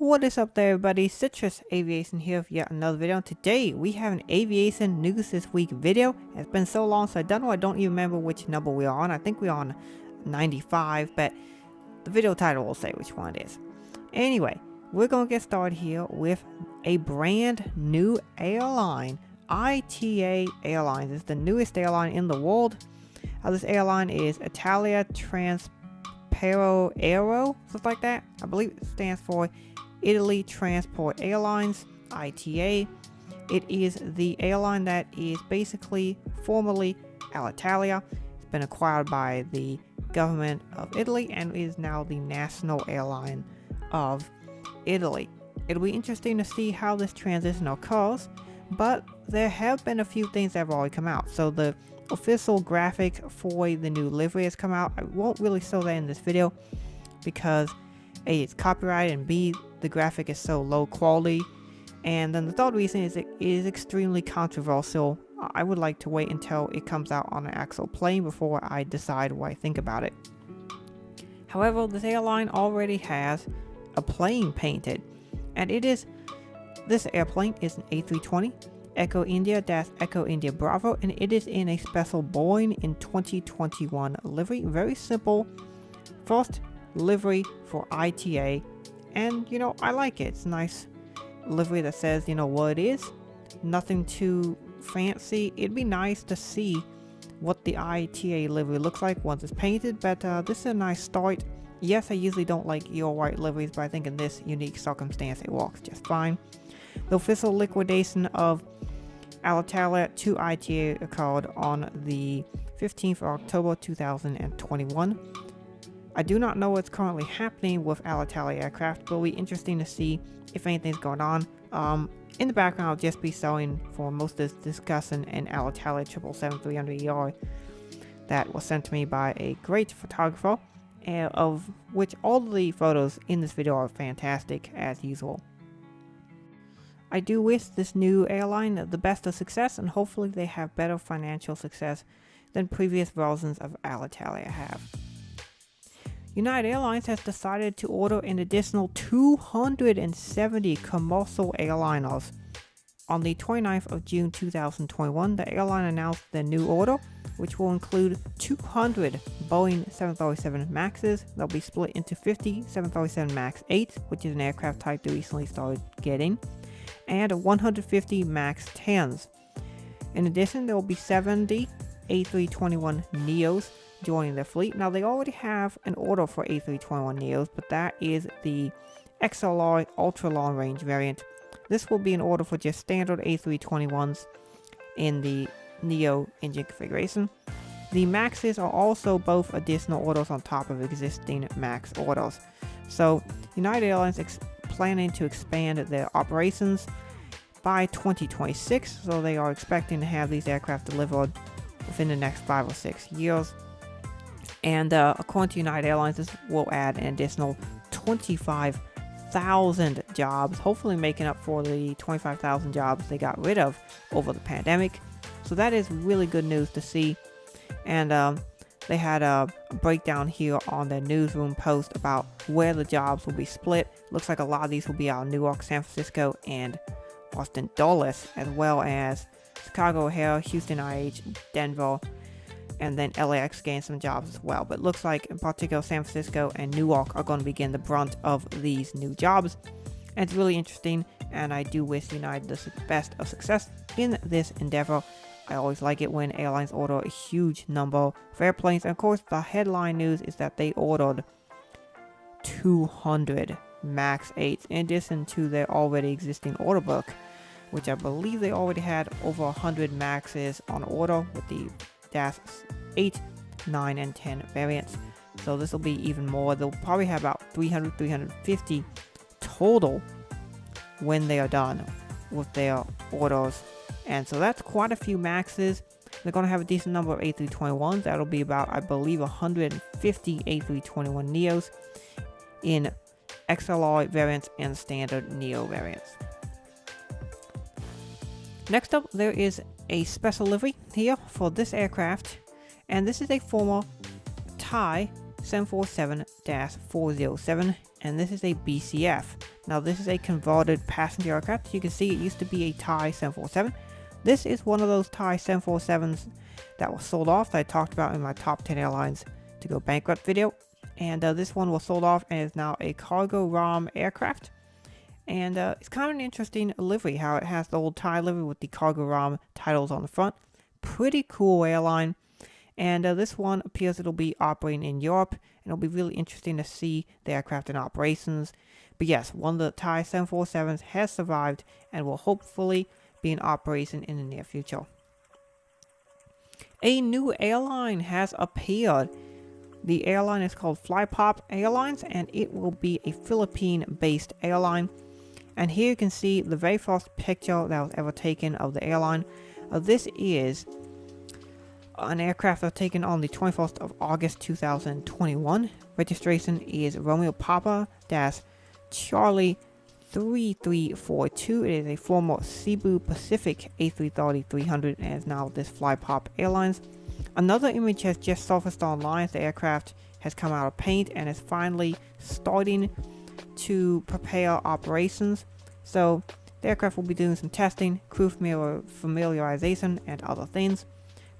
What is up there, everybody? Citrus Aviation here with yet another video. Today we have an Aviation News This Week video. It's been so long, so I don't even remember which number we are on. I think we're on 95, but the video title will say which one it is. Anyway, we're gonna get started here with a brand new airline. ITA Airlines is the newest airline in the world. This airline is Alitalia Transpero Aero, something like that. I believe it stands for Italy Transport Airlines, ITA. It is the airline that is basically formerly Alitalia. It's been acquired by the government of Italy and is now the national airline of Italy. It'll be interesting to see how this transition occurs, but there have been a few things that have already come out. So the official graphic for the new livery has come out. I won't really show that in this video because A, it's copyrighted, and B, the graphic is so low quality. And then the third reason is it is extremely controversial. I would like to wait until it comes out on an actual plane before I decide what I think about it. However, this airline already has a plane painted, and this airplane is an A320 Echo India Echo India Bravo, and it is in a special Boeing in 2021 livery. Very simple first livery for ITA, and I like it. It's a nice livery that says what it is. Nothing too fancy. It'd be nice to see what the ITA livery looks like once it's painted, but this is a nice start. Yes, I usually don't like your white liveries, but I think in this unique circumstance it works just fine. The official liquidation of Alitalia to ITA occurred on the 15th of October 2021. I do not know what's currently happening with Alitalia aircraft, but it'll be interesting to see if anything's going on. In the background, I'll just be showing for most of this discussion an Alitalia 777-300ER that was sent to me by a great photographer, of which all of the photos in this video are fantastic as usual. I do wish this new airline the best of success, and hopefully they have better financial success than previous versions of Alitalia have. United Airlines has decided to order an additional 270 commercial airliners. On the 29th of June 2021, the airline announced the new order, which will include 200 Boeing 737 MAXs. They'll be split into 50 737 MAX 8, which is an aircraft type they recently started getting, and 150 MAX 10s. In addition, there will be 70 A321neos joining their fleet. Now, they already have an order for A321neos, but that is the XLR ultra long range variant. This will be an order for just standard A321s in the neo engine configuration. The MAXs are also both additional orders on top of existing MAX orders. So United Airlines planning to expand their operations by 2026, so they are expecting to have these aircraft delivered within the next 5 or 6 years. And according to United Airlines, this will add an additional 25,000 jobs, hopefully making up for the 25,000 jobs they got rid of over the pandemic. So that is really good news to see. And they had a breakdown here on their newsroom post about where the jobs will be split. Looks like a lot of these will be out of Newark, San Francisco, and Austin Dulles, as well as Chicago O'Hare, Houston IH, Denver, and then LAX gained some jobs as well. But it looks like in particular San Francisco and Newark are going to begin the brunt of these new jobs. And it's really interesting, and I do wish United the best of success in this endeavor. I always like it when airlines order a huge number of airplanes. And of course, the headline news is that they ordered 200 MAX 8s in addition to their already existing order book, which I believe they already had over 100 MAXs on order with the Dash 8, 9, and 10 variants. So this will be even more. They'll probably have about 300, 350 total when they are done with their orders. And so that's quite a few MAXs. They're going to have a decent number of A321s. That'll be about, I believe, 150 A321neos in XLR variants and standard neo variants. Next up, there is a special livery here for this aircraft, and this is a former Thai 747-407, and this is a BCF. Now this is a converted passenger aircraft. You can see it used to be a Thai 747. This is one of those Thai 747s that was sold off that I talked about in my top 10 airlines to go bankrupt video. And this one was sold off and is now a cargo ROM aircraft. And it's kind of an interesting livery, how it has the old Thai livery with the cargo ROM titles on the front. Pretty cool airline. And this one appears it'll be operating in Europe, and it'll be really interesting to see the aircraft in operations. But yes, one of the Thai 747s has survived and will hopefully be in operation in the near future. A new airline has appeared. The airline is called Flypop Airlines, and it will be a Philippine-based airline. And here you can see the very first picture that was ever taken of the airline. This is an aircraft that was taken on the 21st of August 2021. Registration is Romeo Papa Charlie 3342. It is a former Cebu Pacific A330-300 and is now this Flypop Airlines. Another image has just surfaced online. The aircraft has come out of paint and is finally starting to prepare operations. So the aircraft will be doing some testing, crew familiarization, and other things.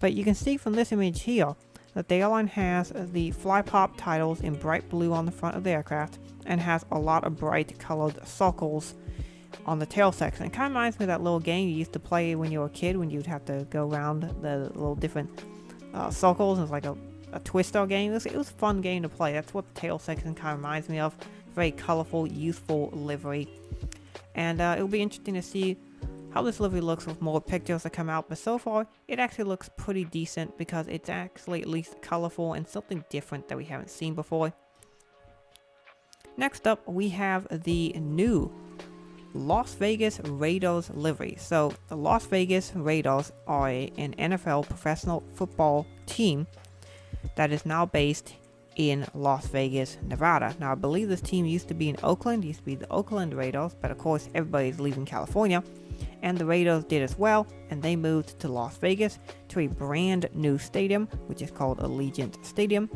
But you can see from this image here that the airline has the Flypop titles in bright blue on the front of the aircraft and has a lot of bright colored circles on the tail section. It kind of reminds me of that little game you used to play when you were a kid, when you'd have to go around the little different circles. It was like a twister game. It was a fun game to play. That's what the tail section kind of reminds me of. Very colorful, youthful livery. And it'll be interesting to see how this livery looks with more pictures that come out. But so far, it actually looks pretty decent because it's actually at least colorful and something different that we haven't seen before. Next up, we have the new Las Vegas Raiders livery. So the Las Vegas Raiders are an NFL professional football team that is now based in Las Vegas, Nevada. Now I believe this team used to be in Oakland, used to be the Oakland Raiders, but of course everybody's leaving California, and the Raiders did as well, and they moved to Las Vegas to a brand new stadium, which is called Allegiant Stadium,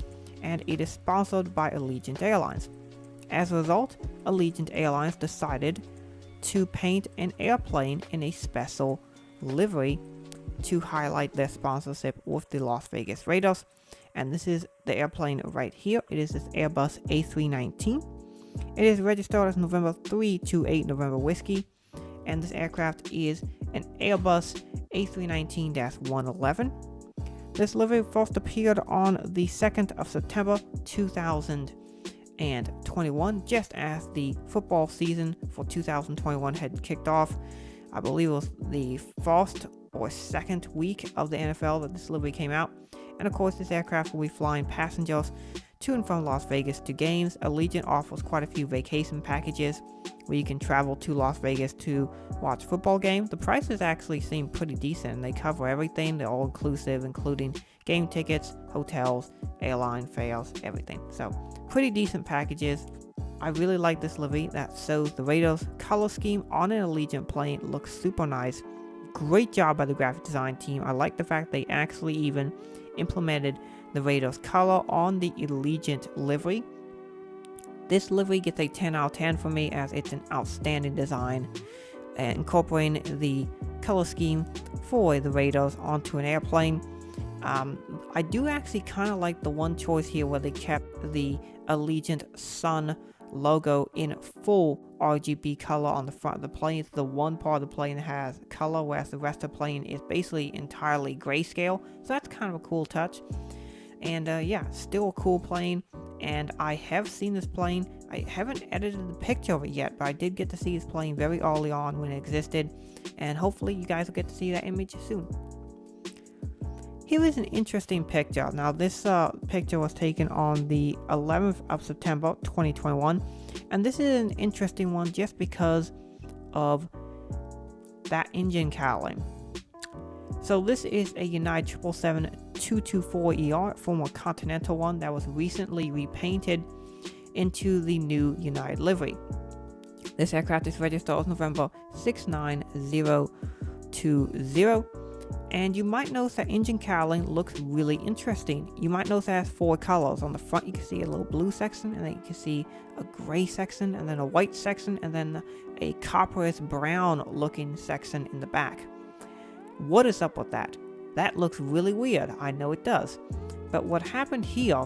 and it is sponsored by Allegiant Airlines. As a result, Allegiant Airlines decided to paint an airplane in a special livery to highlight their sponsorship with the Las Vegas Raiders. And this is the airplane right here. It is this Airbus A319. It is registered as November 328 November Whiskey. And this aircraft is an Airbus A319-111. This livery first appeared on the 2nd of September 2021, just as the football season for 2021 had kicked off. I believe it was the first or second week of the NFL that this livery came out. And of course, this aircraft will be flying passengers to and from Las Vegas to games. Allegiant offers quite a few vacation packages where you can travel to Las Vegas to watch football games. The prices actually seem pretty decent, and they cover everything. They're all inclusive, including game tickets, hotels, airline fares, everything. So pretty decent packages. I really like this livery that shows the Raiders color scheme on an Allegiant plane. It looks super nice. Great job by the graphic design team. I like the fact they actually even implemented the Raiders color on the Allegiant livery. This livery gets a 10 out of 10 for me, as it's an outstanding design, incorporating the color scheme for the Raiders onto an airplane. I do actually kind of like the one choice here where they kept the Allegiant Sun logo in full RGB color on the front of the plane. It's the one part of the plane that has color, whereas the rest of the plane is basically entirely grayscale. So that's kind of a cool touch. And yeah, still a cool plane. And I have seen this plane. I haven't edited the picture of it yet, but I did get to see this plane very early on when it existed. And hopefully you guys will get to see that image soon. Here is an interesting picture. Now this picture was taken on the 11th of September 2021, and this is an interesting one just because of that engine cowling. So this is a United 777-224ER, former Continental one that was recently repainted into the new United livery. This aircraft is registered as November 69020. And you might notice that engine cowling looks really interesting. You might notice it has 4 colors. On the front you can see a little blue section, and then you can see a gray section, and then a white section, and then a copperish brown looking section in the back. What is up with that? That looks really weird. I know it does. But what happened here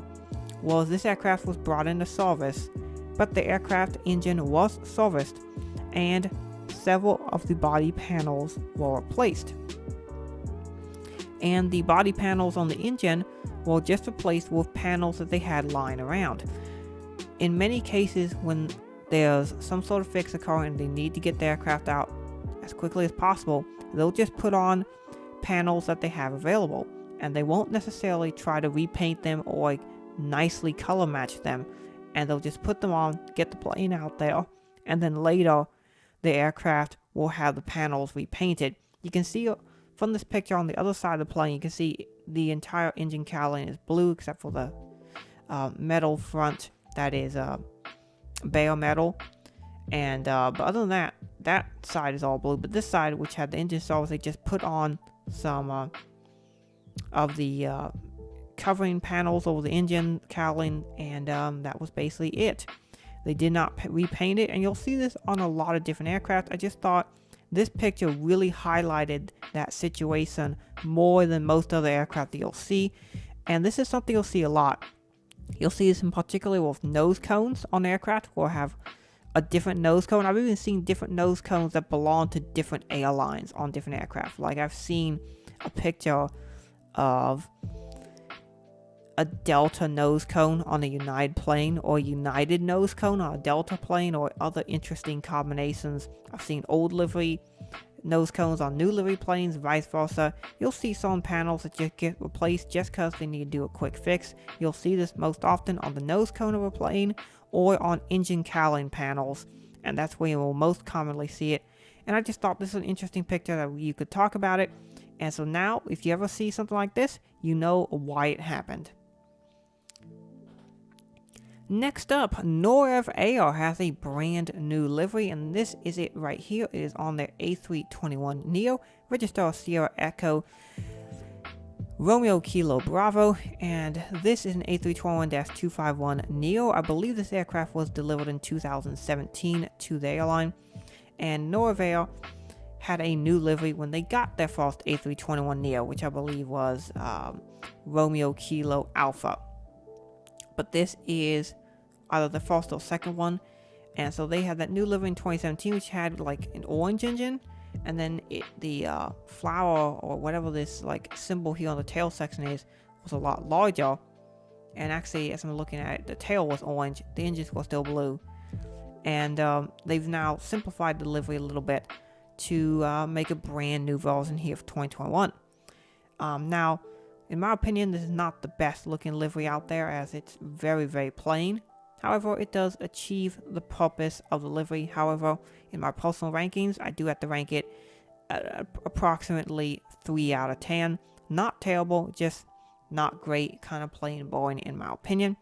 was this aircraft was brought into service, but the aircraft engine was serviced and several of the body panels were replaced. And the body panels on the engine were just replaced with panels that they had lying around. In many cases, when there's some sort of fix occurring and they need to get the aircraft out as quickly as possible, they'll just put on panels that they have available, and they won't necessarily try to repaint them or nicely color match them, and they'll just put them on, get the plane out there, and then later the aircraft will have the panels repainted. You can see from this picture on the other side of the plane, you can see the entire engine cowling is blue except for the metal front that is bare metal, and but other than that, that side is all blue. But this side, which had the engine stars, they just put on some of the covering panels over the engine cowling, and that was basically it. They did not repaint it, and you'll see this on a lot of different aircraft. I just thought this picture really highlighted that situation more than most other aircraft that you'll see, and this is something you'll see a lot. You'll see this in particular with nose cones on aircraft, or have a different nose cone. I've even seen different nose cones that belong to different airlines on different aircraft. Like I've seen a picture of a Delta nose cone on a United plane, or United nose cone on a Delta plane, or other interesting combinations. I've seen old livery nose cones on new livery planes, vice versa. You'll see some panels that just get replaced just because they need to do a quick fix. You'll see this most often on the nose cone of a plane or on engine cowling panels, and that's where you will most commonly see it. And I just thought this was an interesting picture that you could talk about it. And so now, if you ever see something like this, you know why it happened. Next up, Norev Air has a brand new livery, and this is it right here. It is on their A321neo, register Sierra Echo Romeo Kilo Bravo, and this is an A321-251neo. I believe this aircraft was delivered in 2017 to the airline, and Norev Air had a new livery when they got their first A321neo, which I believe was Romeo Kilo Alpha. But this is either the first or second one, and so they had that new livery in 2017, which had like an orange engine, and then the flower or whatever this like symbol here on the tail section is was a lot larger. And actually, as I'm looking at it, the tail was orange, the engines were still blue, and they've now simplified the livery a little bit to make a brand new version here for 2021. Now, in my opinion, this is not the best looking livery out there, as it's very, very plain. However, it does achieve the purpose of the livery. However, in my personal rankings, I do have to rank it at approximately 3 out of 10. Not terrible, just not great, kind of plain and boring in my opinion.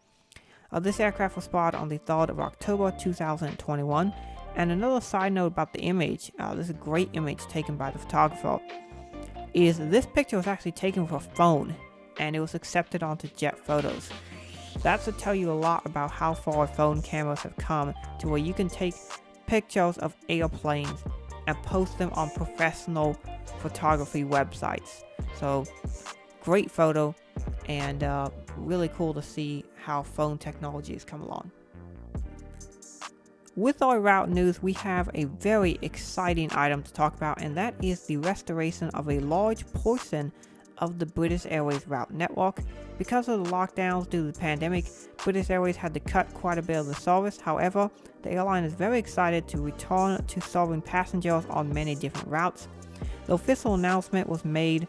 This aircraft was spotted on the 3rd of October 2021. And another side note about the image, this is a great image taken by the photographer, is this picture was actually taken with a phone, and it was accepted onto Jet Photos. That should tell you a lot about how far phone cameras have come to where you can take pictures of airplanes and post them on professional photography websites. So, great photo, and really cool to see how phone technology has come along. With our route news, we have a very exciting item to talk about, and that is the restoration of a large portion of the British Airways route network. Because of the lockdowns due to the pandemic, British Airways had to cut quite a bit of the service. However, the airline is very excited to return to serving passengers on many different routes. The official announcement was made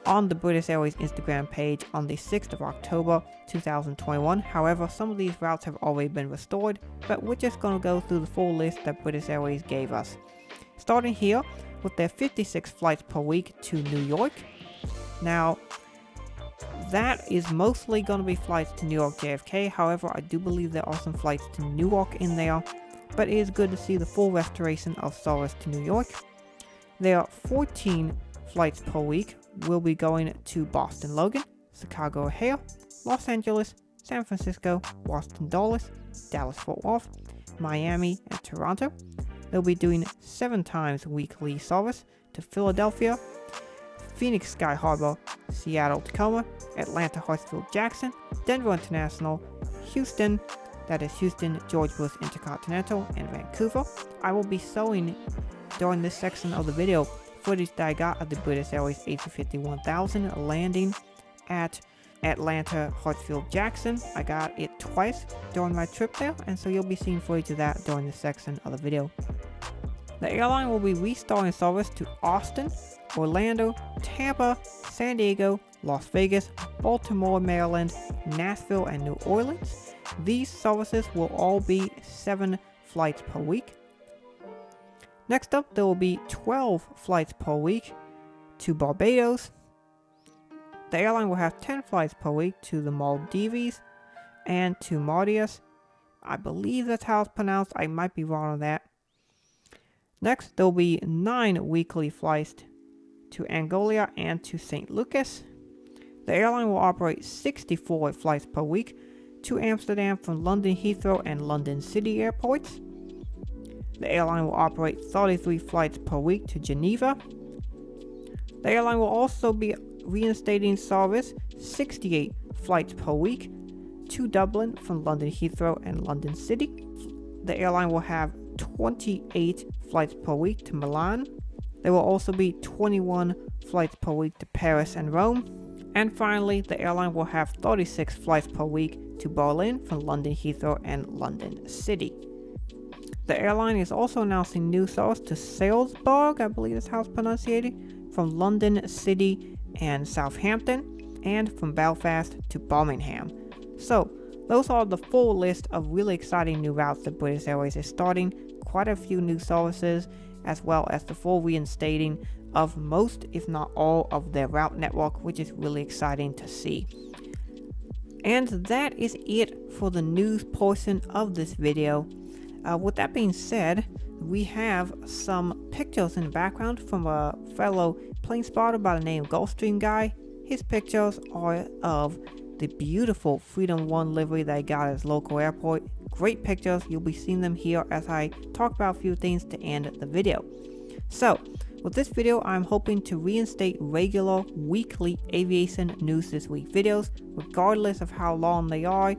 on the British Airways Instagram page on the 6th of October 2021. However, some of these routes have already been restored, but we're just going to go through the full list that British Airways gave us. Starting here with their 56 flights per week to New York. Now, that is mostly going to be flights to New York JFK. However, I do believe there are some flights to Newark in there, but it is good to see the full restoration of service to New York. There are 14 flights per week will be going to Boston Logan, Chicago O'Hare, Los Angeles, San Francisco, Washington Dulles, Dallas Fort Worth, Miami, and Toronto. They'll be doing 7 times weekly service to Philadelphia, Phoenix Sky Harbor, Seattle Tacoma, Atlanta Hartsfield Jackson, Denver International, Houston, that is Houston George Bush Intercontinental, and Vancouver. I will be showing during this section of the video footage that I got of the British Airways A350-1000 landing at Atlanta Hartsfield Jackson. I got it twice during my trip there, and so you'll be seeing footage of that during this section of the video. The airline will be restarting service to Austin, Orlando, Tampa, San Diego, Las Vegas, Baltimore, Maryland, Nashville, and New Orleans. These services will all be 7 flights per week. Next up, there will be 12 flights per week to Barbados. The airline will have 10 flights per week to the Maldives and to Mauritius. I believe that's how it's pronounced. I might be wrong on that. Next, there will be 9 weekly flights to Angola and to St. Lucas. The airline will operate 64 flights per week to Amsterdam from London Heathrow and London City airports. The airline will operate 33 flights per week to Geneva. The airline will also be reinstating service 68 flights per week to Dublin from London Heathrow and London City. The airline will have 28 flights per week to Milan. There will also be 21 flights per week to Paris and Rome. And finally, the airline will have 36 flights per week to Berlin from London Heathrow and London City. The airline is also announcing new service to Salzburg, I believe that's how it's pronounced, from London City and Southampton, and from Belfast to Birmingham. So, those are the full list of really exciting new routes that British Airways is starting, quite a few new services, as well as the full reinstating of most, if not all, of their route network, which is really exciting to see. And that is it for the news portion of this video. With that being said, we have some pictures in the background from a fellow plane spotter by the name of Gulfstream Guy. His pictures are of the beautiful Freedom 1 livery that I got at his local airport. Great pictures, you'll be seeing them here as I talk about a few things to end the video. So, with this video, I'm hoping to reinstate regular weekly Aviation News This Week videos, regardless of how long they are,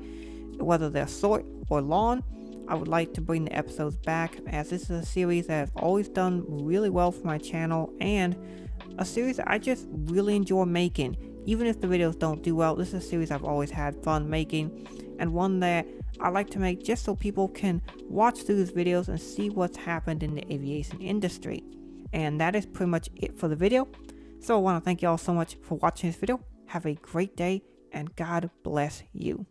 whether they're short or long. I would like to bring the episodes back, as this is a series that has always done really well for my channel, and a series that I just really enjoy making. Even if the videos don't do well, this is a series I've always had fun making, and one that I like to make just so people can watch through these videos and see what's happened in the aviation industry. And that is pretty much it for the video. So I want to thank you all so much for watching this video. Have a great day, and God bless you.